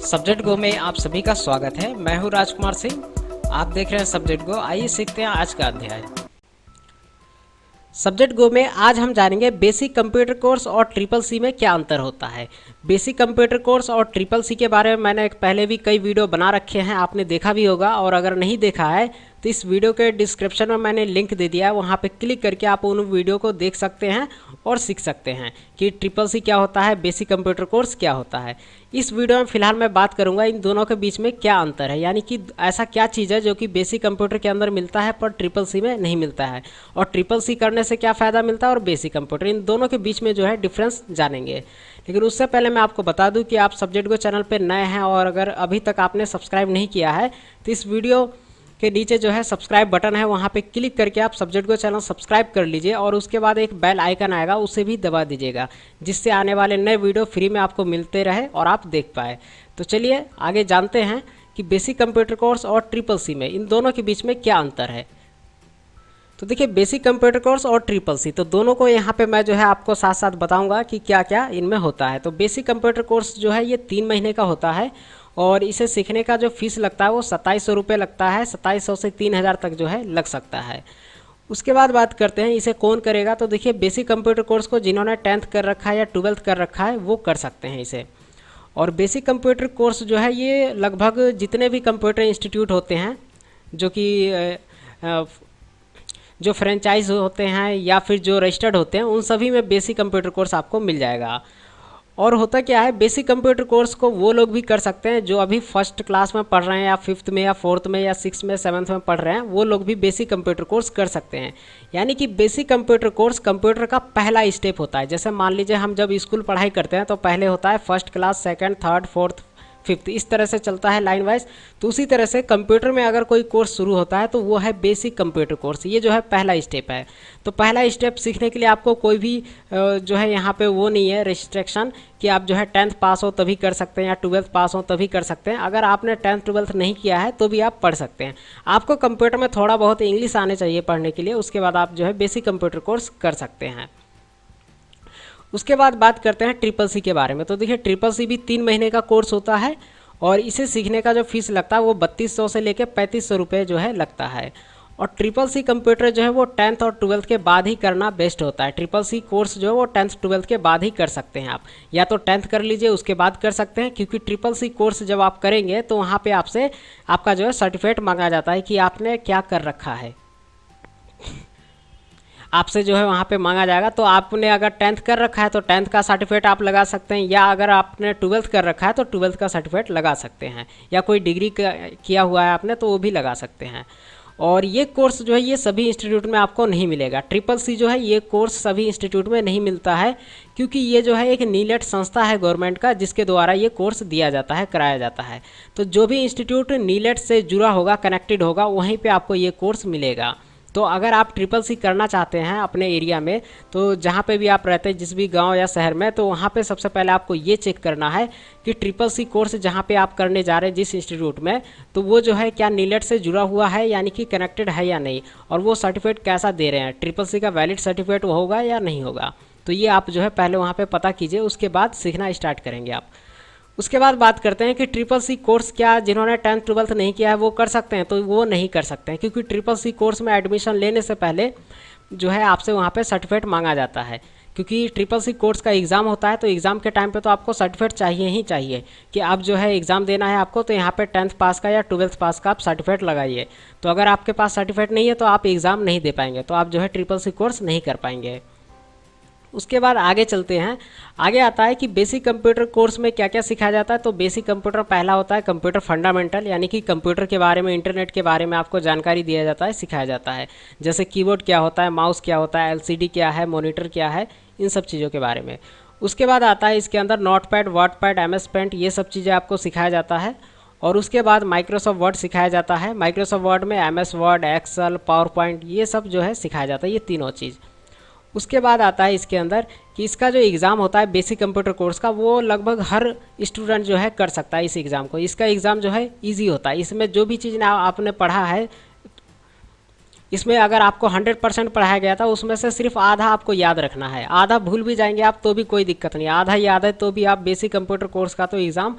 Subject गो में आप सभी का स्वागत है। मैं हूं राजकुमार सिंह। आप देख रहे हैं सब्जेक्ट गो। आइए सीखते हैं आज का अध्याय। सब्जेक्ट गो में आज हम जानेंगे बेसिक कंप्यूटर कोर्स और ट्रिपल सी में क्या अंतर होता है। बेसिक कंप्यूटर कोर्स और ट्रिपल सी के बारे में मैंने पहले भी कई वीडियो बना रखे हैं, आपने देखा भी होगा। और अगर नहीं देखा है तो इस वीडियो के डिस्क्रिप्शन में मैंने लिंक दे दिया है, वहाँ पे क्लिक करके आप उन वीडियो को देख सकते हैं और सीख सकते हैं कि ट्रिपल सी क्या होता है, बेसिक कंप्यूटर कोर्स क्या होता है। इस वीडियो में फिलहाल मैं बात करूंगा इन दोनों के बीच में क्या अंतर है, यानी कि ऐसा क्या चीज़ है जो कि बेसिक कंप्यूटर के अंदर मिलता है पर ट्रिपल सी में नहीं मिलता है, और ट्रिपल सी करने से क्या फ़ायदा मिलता है, और बेसिक कंप्यूटर, इन दोनों के बीच में जो है डिफरेंस जानेंगे। लेकिन उससे पहले मैं आपको बता दूं कि आप सब्जेक्ट गो चैनल पर नए हैं और अगर अभी तक आपने सब्सक्राइब नहीं किया है तो इस वीडियो के नीचे जो है सब्सक्राइब बटन है, वहाँ पे क्लिक करके आप सब्जेक्ट गो चैनल सब्सक्राइब कर लीजिए और उसके बाद एक बेल आइकन आएगा, उसे भी दबा दीजिएगा, जिससे आने वाले नए वीडियो फ्री में आपको मिलते रहे और आप देख पाए। तो चलिए आगे जानते हैं कि बेसिक कंप्यूटर कोर्स और ट्रिपल सी में इन दोनों के बीच में क्या अंतर है। तो देखिए, बेसिक कंप्यूटर कोर्स और ट्रिपल सी, तो दोनों को यहाँ पे मैं जो है आपको साथ साथ बताऊंगा कि क्या क्या इनमें होता है। तो बेसिक कंप्यूटर कोर्स जो है ये 3 महीने का होता है और इसे सीखने का जो फीस लगता है वो 2700 रुपये लगता है। 2700 से 3000 तक जो है लग सकता है। उसके बाद बात करते हैं इसे कौन करेगा। तो देखिए, बेसिक कंप्यूटर कोर्स को जिन्होंने 10th कर रखा है या 12th कर रखा है वो कर सकते हैं इसे। और बेसिक कंप्यूटर कोर्स जो है ये लगभग जितने भी कंप्यूटर इंस्टीट्यूट होते हैं जो फ्रेंचाइज होते हैं या फिर जो रजिस्टर्ड होते हैं, उन सभी में बेसिक कंप्यूटर कोर्स आपको मिल जाएगा। और होता क्या है, बेसिक कंप्यूटर कोर्स को वो लोग भी कर सकते हैं जो अभी फर्स्ट क्लास में पढ़ रहे हैं या 5th में या 4th में या 6th में 7th में पढ़ रहे हैं, वो लोग भी बेसिक कंप्यूटर कोर्स कर सकते हैं। यानी कि बेसिक कंप्यूटर कोर्स कंप्यूटर का पहला स्टेप होता है। जैसे मान लीजिए हम जब स्कूल पढ़ाई करते हैं तो पहले होता है first class, second, third, fourth, 5th, इस तरह से चलता है लाइन वाइज। तो उसी तरह से कंप्यूटर में अगर कोई कोर्स शुरू होता है तो वो है बेसिक कंप्यूटर कोर्स। ये जो है पहला स्टेप है। तो पहला स्टेप सीखने के लिए आपको कोई भी जो है यहाँ पे वो नहीं है रिस्ट्रिक्शन कि आप जो है 10th पास हो तभी कर सकते हैं या 12th पास हो तभी कर सकते हैं। अगर आपने 10th 12th नहीं किया है तो भी आप पढ़ सकते हैं। आपको कंप्यूटर में थोड़ा बहुत इंग्लिश आने चाहिए पढ़ने के लिए, उसके बाद आप जो है बेसिक कंप्यूटर कोर्स कर सकते हैं। उसके बाद बात करते हैं ट्रिपल सी के बारे में। तो देखिए, ट्रिपल सी भी 3 महीने का कोर्स होता है और इसे सीखने का जो फीस लगता है वो 3200 से लेकर 3500 रुपये जो है लगता है। और ट्रिपल सी कंप्यूटर जो है वो 10th और 12th के बाद ही करना बेस्ट होता है। ट्रिपल सी कोर्स जो है वो 10th 12th के बाद ही कर सकते हैं आप, या तो 10th कर लीजिए उसके बाद कर सकते हैं, क्योंकि ट्रिपल सी कोर्स जब आप करेंगे तो वहाँ पे आपसे आपका जो है सर्टिफिकेट मांगा जाता है कि आपने क्या कर रखा है, आपसे जो है वहाँ पे मांगा जाएगा। तो आपने अगर 10th कर रखा है तो 10th का सर्टिफिकेट आप लगा सकते हैं, या अगर आपने 12th कर रखा है तो 12th का सर्टिफिकेट लगा सकते हैं, या कोई डिग्री किया हुआ है आपने तो वो भी लगा सकते हैं। और ये कोर्स जो है ये सभी इंस्टीट्यूट में आपको नहीं मिलेगा। ट्रिपल सी जो है ये कोर्स सभी इंस्टीट्यूट में नहीं मिलता है, क्योंकि ये जो है एक नीलेट संस्था है गवर्नमेंट का, जिसके द्वारा ये कोर्स दिया जाता है, कराया जाता है। तो जो भी इंस्टीट्यूट नीलेट से जुड़ा होगा, कनेक्टेड होगा, वहीं पर आपको ये कोर्स मिलेगा। तो अगर आप ट्रिपल सी करना चाहते हैं अपने एरिया में, तो जहाँ पे भी आप रहते हैं, जिस भी गांव या शहर में, तो वहाँ पे सबसे पहले आपको ये चेक करना है कि ट्रिपल सी कोर्स जहाँ पे आप करने जा रहे हैं जिस इंस्टीट्यूट में, तो वो जो है क्या नीलेट से जुड़ा हुआ है, यानी कि कनेक्टेड है या नहीं, और वो सर्टिफिकेट कैसा दे रहे हैं, ट्रिपल सी का वैलिड सर्टिफिकेट होगा या नहीं होगा। तो ये आप जो है पहले वहाँ पर पता कीजिए, उसके बाद सीखना स्टार्ट करेंगे आप। उसके बाद बात करते हैं कि ट्रिपल सी कोर्स क्या जिन्होंने 10th 12th नहीं किया है वो कर सकते हैं। तो वो नहीं कर सकते हैं, क्योंकि ट्रिपल सी कोर्स में एडमिशन लेने से पहले जो है आपसे वहाँ पे सर्टिफिकेट मांगा जाता है, क्योंकि ट्रिपल सी कोर्स का एग्ज़ाम होता है। तो एग्ज़ाम के टाइम पे तो आपको सर्टिफिकेट चाहिए ही चाहिए कि आप जो है एग्ज़ाम देना है आपको, तो यहाँ पे 10th पास का या 12th पास का आप सर्टिफिकेट लगाइए। तो अगर आपके पास सर्टिफिकेट नहीं है तो आप एग्ज़ाम नहीं दे पाएंगे, तो आप जो है ट्रिपल सी कोर्स नहीं कर पाएंगे। उसके बाद आगे चलते हैं। आगे आता है कि बेसिक कंप्यूटर कोर्स में क्या क्या सिखाया जाता है। तो बेसिक कंप्यूटर पहला होता है कंप्यूटर फंडामेंटल, यानी कि कंप्यूटर के बारे में, इंटरनेट के बारे में आपको जानकारी दिया जाता है, सिखाया जाता है। जैसे कीबोर्ड क्या होता है, माउस क्या होता है, एलसीडी क्या है, मॉनिटर क्या है, इन सब चीज़ों के बारे में। उसके बाद आता है इसके अंदर नोटपैड, वर्डपैड, एमएस पेंट, ये सब चीज़ें आपको सिखाया जाता है। और उसके बाद माइक्रोसॉफ्ट वर्ड सिखाया जाता है। माइक्रोसॉफ्ट वर्ड में MS Word, Excel, PowerPoint, ये सब जो है सिखाया जाता है, ये तीनों चीज़। उसके बाद आता है इसके अंदर कि इसका जो एग्ज़ाम होता है बेसिक कंप्यूटर कोर्स का, वो लगभग हर स्टूडेंट जो है कर सकता है इस एग्ज़ाम को। इसका एग्ज़ाम जो है इजी होता है। इसमें जो भी चीज़ आपने पढ़ा है इसमें अगर आपको 100% पढ़ाया गया था उसमें से सिर्फ आधा आपको याद रखना है, आधा भूल भी जाएंगे आप तो भी कोई दिक्कत नहीं, आधा याद है तो भी आप बेसिक कंप्यूटर कोर्स का तो एग्ज़ाम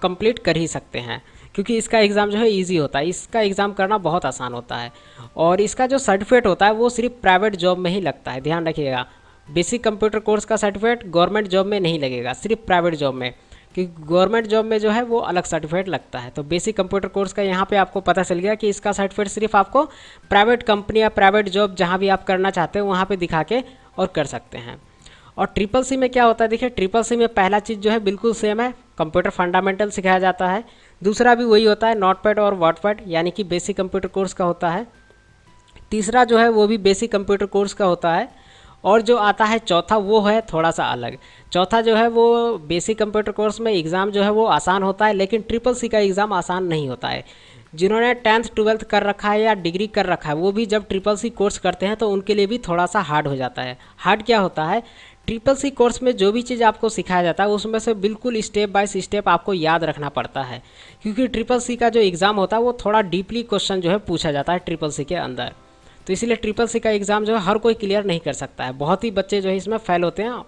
कंप्लीट कर ही सकते हैं, क्योंकि इसका एग्ज़ाम जो है इजी होता है, इसका एग्ज़ाम करना बहुत आसान होता है। और इसका जो सर्टिफिकेट होता है वो सिर्फ प्राइवेट जॉब में ही लगता है, ध्यान रखिएगा। बेसिक कंप्यूटर कोर्स का सर्टिफिकेट गवर्नमेंट जॉब में नहीं लगेगा, सिर्फ प्राइवेट जॉब में, क्योंकि गवर्नमेंट जॉब में जो है वो अलग सर्टिफिकेट लगता है। तो बेसिक कंप्यूटर कोर्स का यहाँ पे आपको पता चल गया कि इसका सर्टिफिकेट सिर्फ आपको प्राइवेट कंपनी या प्राइवेट जॉब जहाँ भी आप करना चाहते हो वहाँ पे दिखा के और कर सकते हैं। और ट्रिपल सी में क्या होता है, देखिए ट्रिपल सी में पहला चीज़ जो है बिल्कुल सेम है, कंप्यूटर फंडामेंटल सिखाया जाता है। दूसरा भी वही होता है, नोटपैड और वर्डपैड यानी कि बेसिक कंप्यूटर कोर्स का होता है। तीसरा जो है वो भी बेसिक कंप्यूटर कोर्स का होता है। और जो आता है चौथा वो है थोड़ा सा अलग। चौथा जो है वो बेसिक कंप्यूटर कोर्स में एग्ज़ाम जो है वो आसान होता है, लेकिन ट्रिपल सी का एग्ज़ाम आसान नहीं होता है। जिन्होंने 10th 12th कर रखा है या डिग्री कर रखा है वो भी जब ट्रिपल सी कोर्स करते हैं तो उनके लिए भी थोड़ा सा हार्ड हो जाता है। हार्ड क्या होता है, ट्रिपल सी कोर्स में जो भी चीज़ आपको सिखाया जाता है उसमें से बिल्कुल स्टेप बाय स्टेप आपको याद रखना पड़ता है, क्योंकि ट्रिपल सी का जो एग्ज़ाम होता है वो थोड़ा डीपली क्वेश्चन जो है पूछा जाता है ट्रिपल सी के अंदर। तो इसीलिए ट्रिपल सी का एग्ज़ाम जो है हर कोई क्लियर नहीं कर सकता है, बहुत ही बच्चे जो है इसमें फेल होते हैं।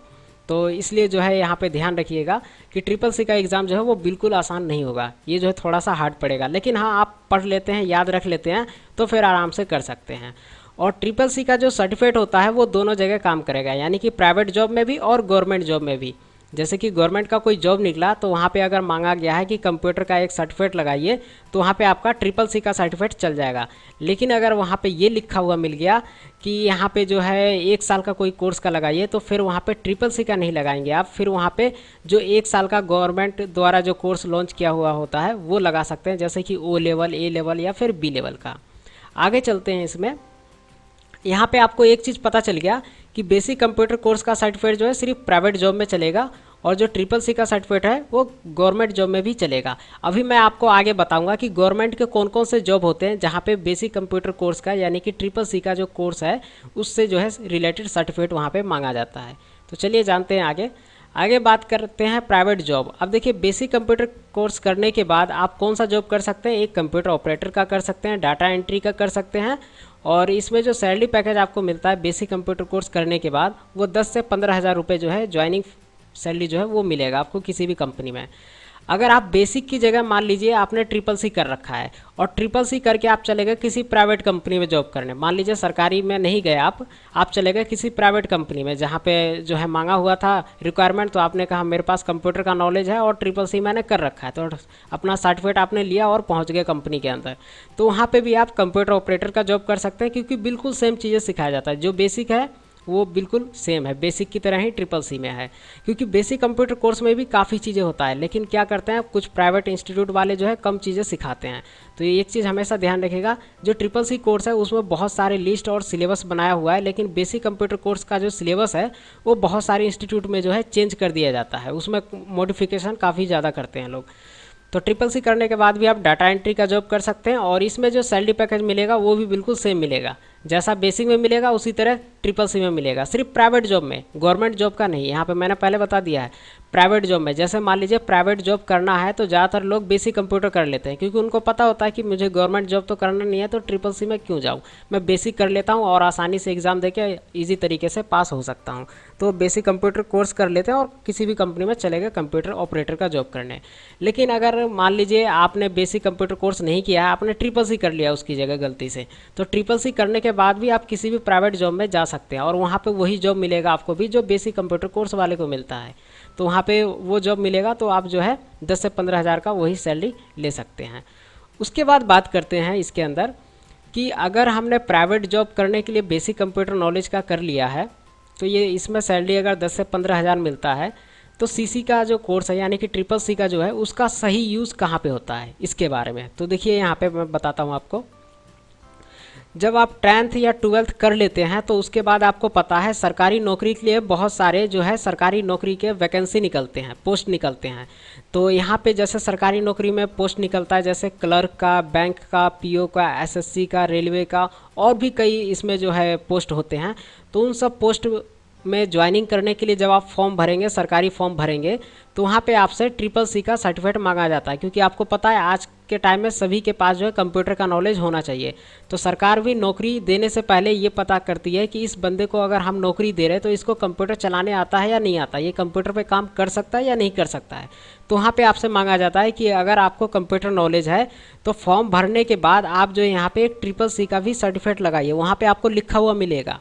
तो इसलिए जो है यहाँ पे ध्यान रखिएगा कि ट्रिपल सी का एग्ज़ाम जो है वो बिल्कुल आसान नहीं होगा, ये जो है थोड़ा सा हार्ड पड़ेगा, लेकिन हाँ आप पढ़ लेते हैं, याद रख लेते हैं तो फिर आराम से कर सकते हैं। और ट्रिपल सी का जो सर्टिफिकेट होता है वो दोनों जगह काम करेगा, यानी कि प्राइवेट जॉब में भी और गवर्नमेंट जॉब में भी। जैसे कि गवर्नमेंट का कोई जॉब निकला तो वहाँ पे अगर मांगा गया है कि कंप्यूटर का एक सर्टिफिकेट लगाइए तो वहाँ पे आपका ट्रिपल सी का सर्टिफिकेट चल जाएगा। लेकिन अगर वहाँ पे ये लिखा हुआ मिल गया कि यहाँ पे जो है 1 साल का कोई कोर्स का लगाइए तो फिर वहाँ पे ट्रिपल सी का नहीं लगाएंगे आप, फिर वहाँ पे जो 1 साल का गवर्नमेंट द्वारा जो कोर्स लॉन्च किया हुआ होता है वो लगा सकते हैं, जैसे कि O लेवल, A लेवल या फिर B लेवल का। आगे चलते हैं इसमें। यहाँ पे आपको एक चीज़ पता चल गया कि बेसिक कंप्यूटर कोर्स का सर्टिफिकेट जो है सिर्फ प्राइवेट जॉब में चलेगा और जो ट्रिपल सी का सर्टिफिकेट है वो गवर्नमेंट जॉब में भी चलेगा। अभी मैं आपको आगे बताऊंगा कि गवर्नमेंट के कौन कौन से जॉब होते हैं जहाँ पे बेसिक कंप्यूटर कोर्स का यानी कि ट्रिपल सी का जो कोर्स है उससे जो है रिलेटेड सर्टिफिकेट वहाँ पे मांगा जाता है। तो चलिए जानते हैं आगे। आगे बात करते हैं प्राइवेट जॉब। अब देखिए बेसिक कंप्यूटर कोर्स करने के बाद आप कौन सा जॉब कर सकते हैं, एक कंप्यूटर ऑपरेटर का कर सकते हैं, डाटा एंट्री का कर सकते हैं। और इसमें जो सैलरी पैकेज आपको मिलता है बेसिक कंप्यूटर कोर्स करने के बाद वो 10 से 15 हज़ार रुपये जो है ज्वाइनिंग सैलरी जो है वो मिलेगा आपको किसी भी कंपनी में। अगर आप बेसिक की जगह मान लीजिए आपने ट्रिपल सी कर रखा है और ट्रिपल सी करके आप चले गए किसी प्राइवेट कंपनी में जॉब करने, मान लीजिए सरकारी में नहीं गए आप चले गए किसी प्राइवेट कंपनी में जहाँ पे जो है मांगा हुआ था रिक्वायरमेंट, तो आपने कहा मेरे पास कंप्यूटर का नॉलेज है और ट्रिपल सी मैंने कर रखा है, तो अपना सर्टिफिकेट आपने लिया और पहुँच गए कंपनी के अंदर, तो वहाँ पर भी आप कंप्यूटर ऑपरेटर का जॉब कर सकते हैं, क्योंकि बिल्कुल सेम चीज़ें सिखाया जाता है। जो बेसिक है वो बिल्कुल सेम है, बेसिक की तरह ही ट्रिपल सी में है। क्योंकि बेसिक कंप्यूटर कोर्स में भी काफ़ी चीज़ें होता है, लेकिन क्या करते हैं कुछ प्राइवेट इंस्टीट्यूट वाले जो है कम चीज़ें सिखाते हैं। तो ये एक चीज़ हमेशा ध्यान रखिएगा, जो ट्रिपल सी कोर्स है उसमें बहुत सारे लिस्ट और सिलेबस बनाया हुआ है, लेकिन बेसिक कंप्यूटर कोर्स का जो सिलेबस है वो बहुत सारे इंस्टीट्यूट में जो है चेंज कर दिया जाता है, उसमें मॉडिफिकेशन काफ़ी ज़्यादा करते हैं लोग। तो ट्रिपल सी करने के बाद भी आप डाटा एंट्री का जॉब कर सकते हैं और इसमें जो सैलरी पैकेज मिलेगा वो भी बिल्कुल सेम मिलेगा, जैसा बेसिक में मिलेगा उसी तरह ट्रिपल सी में मिलेगा, सिर्फ प्राइवेट जॉब में, गवर्नमेंट जॉब का नहीं। यहाँ पे मैंने पहले बता दिया है प्राइवेट जॉब में, जैसे मान लीजिए प्राइवेट जॉब करना है तो ज़्यादातर लोग बेसिक कंप्यूटर कर लेते हैं, क्योंकि उनको पता होता है कि मुझे गवर्नमेंट जॉब तो करना नहीं है तो ट्रिपल सी में क्यों जाऊँ, मैं बेसिक कर लेता हूँ और आसानी से एग्ज़ाम दे के ईजी तरीके से पास हो सकता हूँ। तो बेसिक कंप्यूटर कोर्स कर लेते हैं और किसी भी कंपनी में चले गए कंप्यूटर ऑपरेटर का जॉब करने। लेकिन अगर मान लीजिए आपने बेसिक कंप्यूटर कोर्स नहीं किया है, आपने ट्रिपल सी कर लिया उसकी जगह गलती से, तो ट्रिपल सी करने के बाद भी आप किसी भी प्राइवेट जॉब में जा सकते हैं और वहाँ पे वही जॉब मिलेगा आपको भी जो बेसिक कंप्यूटर कोर्स वाले को मिलता है। तो वहाँ पे वो जॉब मिलेगा तो आप जो है 10 से 15 हज़ार का वही सैलरी ले सकते हैं। उसके बाद बात करते हैं इसके अंदर कि अगर हमने प्राइवेट जॉब करने के लिए बेसिक कंप्यूटर नॉलेज का कर लिया है तो ये इसमें सैलरी अगर 10 से 15 हज़ार मिलता है, तो सीसी का जो कोर्स है यानी कि ट्रिपल सी का जो है उसका सही यूज़ कहाँ पे होता है इसके बारे में तो देखिए यहाँ पे मैं बताता हूँ आपको। जब आप 10th या 12th कर लेते हैं तो उसके बाद आपको पता है सरकारी नौकरी के लिए बहुत सारे जो है सरकारी नौकरी के वैकेंसी निकलते हैं, पोस्ट निकलते हैं। तो यहाँ पे जैसे सरकारी नौकरी में पोस्ट निकलता है जैसे क्लर्क का, बैंक का, पीओ का, एसएससी का, रेलवे का और भी कई इसमें जो है पोस्ट होते हैं। तो उन सब पोस्ट में ज्वाइनिंग करने के लिए जब आप फॉर्म भरेंगे, सरकारी फॉर्म भरेंगे, तो वहाँ पे आपसे CCC का सर्टिफिकेट मांगा जाता है, क्योंकि आपको पता है आज के टाइम में सभी के पास जो है कंप्यूटर का नॉलेज होना चाहिए। तो सरकार भी नौकरी देने से पहले ये पता करती है कि इस बंदे को अगर हम नौकरी दे रहे हैं तो इसको कंप्यूटर चलाने आता है या नहीं आता, ये कंप्यूटर पे काम कर सकता है या नहीं कर सकता है। तो वहाँ पे आपसे मांगा जाता है कि अगर आपको कंप्यूटर नॉलेज है तो फॉर्म भरने के बाद आप जो यहाँ पे एक CCC का भी सर्टिफिकेट लगाइए। वहाँ पे आपको लिखा हुआ मिलेगा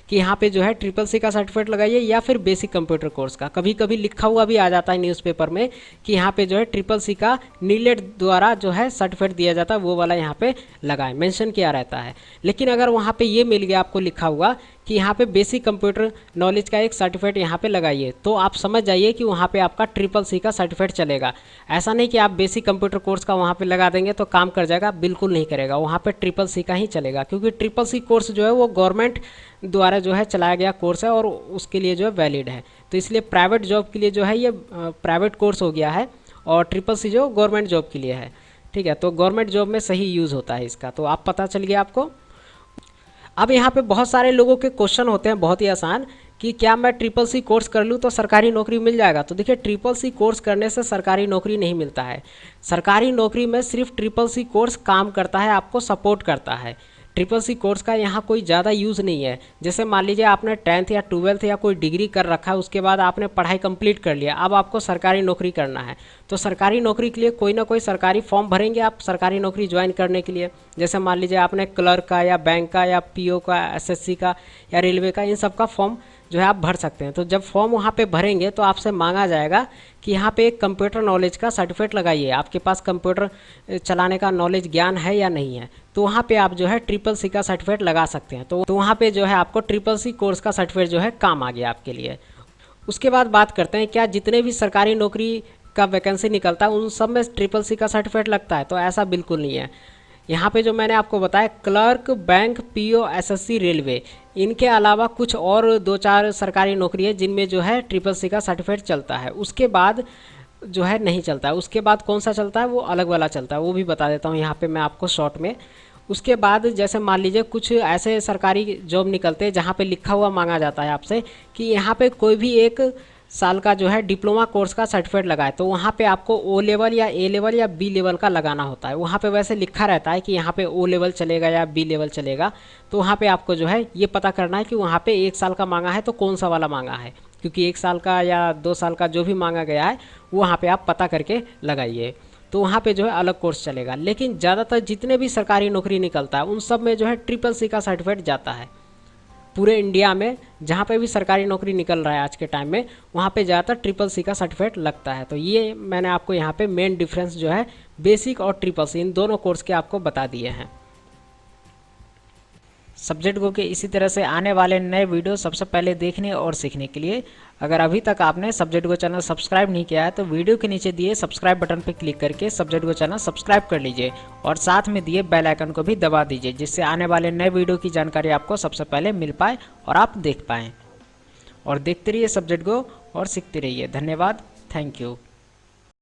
कि यहाँ पे जो है CCC का सर्टिफिकेट लगाइए या फिर बेसिक कंप्यूटर कोर्स का। कभी कभी लिखा हुआ भी आ जाता है न्यूज़पेपर में कि यहाँ पे जो है CCC का नीलेट द्वारा जो है सर्टिफिकेट दिया जाता है, वो वाला यहाँ पे लगाएं, मेंशन किया रहता है। लेकिन अगर वहाँ पे ये मिल गया आपको लिखा हुआ कि यहाँ पे बेसिक कंप्यूटर नॉलेज का एक सर्टिफिकेट यहाँ पे लगाइए, तो आप समझ जाइए कि वहाँ पे आपका CCC का सर्टिफिकेट चलेगा। ऐसा नहीं कि आप बेसिक कंप्यूटर कोर्स का वहाँ पे लगा देंगे तो काम कर जाएगा, बिल्कुल नहीं करेगा। वहाँ पे CCC का ही चलेगा, क्योंकि CCC कोर्स जो है वो गवर्नमेंट द्वारा जो है चलाया गया कोर्स है और उसके लिए जो है वैलिड है। तो इसलिए प्राइवेट जॉब के लिए जो है ये प्राइवेट कोर्स हो गया है और CCC जो गवर्नमेंट जॉब के लिए है। ठीक है, तो गवर्नमेंट जॉब में सही यूज़ होता है इसका, तो आप पता चल गया आपको। अब यहाँ पे बहुत सारे लोगों के क्वेश्चन होते हैं बहुत ही आसान कि क्या मैं CCC कोर्स कर लूँ तो सरकारी नौकरी मिल जाएगा। तो देखिए, CCC कोर्स करने से सरकारी नौकरी नहीं मिलता है। सरकारी नौकरी में सिर्फ CCC कोर्स काम करता है, आपको सपोर्ट करता है। CCC कोर्स का यहाँ कोई ज़्यादा यूज़ नहीं है। जैसे मान लीजिए आपने 10th या 12th या कोई डिग्री कर रखा है, उसके बाद आपने पढ़ाई कंप्लीट कर लिया, अब आपको सरकारी नौकरी करना है। तो सरकारी नौकरी के लिए कोई ना कोई सरकारी फॉर्म भरेंगे आप सरकारी नौकरी ज्वाइन करने के लिए। जैसे मान लीजिए आपने क्लर्क का या बैंक का या PO का, SSC का या रेलवे का, इन सब का फॉर्म जो है आप भर सकते हैं। तो जब फॉर्म वहाँ पे भरेंगे तो आपसे मांगा जाएगा कि यहाँ पे एक कंप्यूटर नॉलेज का सर्टिफिकेट लगाइए, आपके पास कंप्यूटर चलाने का नॉलेज ज्ञान है या नहीं है। तो वहाँ पे आप जो है CCC का सर्टिफिकेट लगा सकते हैं। तो वहाँ पे जो है आपको CCC कोर्स का सर्टिफिकेट जो है काम आ गया आपके लिए। उसके बाद बात करते हैं, क्या जितने भी सरकारी नौकरी का वैकेंसी निकलता है उन सब में CCC का सर्टिफिकेट लगता है? तो ऐसा बिल्कुल नहीं है। यहाँ पे जो मैंने आपको बताया, clerk, bank, PO, SSC, railway, इनके अलावा कुछ और 2-4 सरकारी नौकरी है जिनमें जो है CCC का सर्टिफिकेट चलता है। उसके बाद जो है नहीं चलता है। उसके बाद कौन सा चलता है, वो अलग वाला चलता है, वो भी बता देता हूँ यहाँ पे मैं आपको शॉर्ट में। उसके बाद जैसे मान लीजिए कुछ ऐसे सरकारी जॉब निकलते हैं जहाँ पे लिखा हुआ मांगा जाता है आपसे कि यहाँ पे कोई भी 1 साल का जो है डिप्लोमा कोर्स का सर्टिफिकेट लगाए। तो वहाँ पे आपको O लेवल या A लेवल या B लेवल का लगाना होता है। वहाँ पे वैसे लिखा रहता है कि यहाँ पे O लेवल चलेगा या B लेवल चलेगा। तो वहाँ पे आपको जो है ये पता करना है कि वहाँ पे 1 साल का मांगा है तो कौन सा वाला मांगा है, क्योंकि 1 साल का या 2 साल का जो भी मांगा गया है वहाँ पे आप पता करके लगाइए। तो वहाँ पे जो है अलग कोर्स चलेगा। लेकिन ज़्यादातर जितने भी सरकारी नौकरी निकलता है उन सब में जो है CCC का सर्टिफिकेट जाता है। पूरे इंडिया में जहाँ पे भी सरकारी नौकरी निकल रहा है आज के टाइम में, वहाँ पे ज़्यादातर CCC का सर्टिफिकेट लगता है। तो ये मैंने आपको यहाँ पे मेन डिफरेंस जो है बेसिक और CCC इन दोनों कोर्स के आपको बता दिए हैं। सब्जेक्ट गो के इसी तरह से आने वाले नए वीडियो सबसे पहले देखने और सीखने के लिए अगर अभी तक आपने सब्जेक्ट गो चैनल सब्सक्राइब नहीं किया है तो वीडियो के नीचे दिए सब्सक्राइब बटन पर क्लिक करके सब्जेक्ट गो चैनल सब्सक्राइब कर लीजिए और साथ में दिए बेल आइकन को भी दबा दीजिए, जिससे आने वाले नए वीडियो की जानकारी आपको सबसे पहले मिल पाए और आप देख पाएँ। और देखते रहिए सब्जेक्ट गो और सीखते रहिए। धन्यवाद, थैंक यू।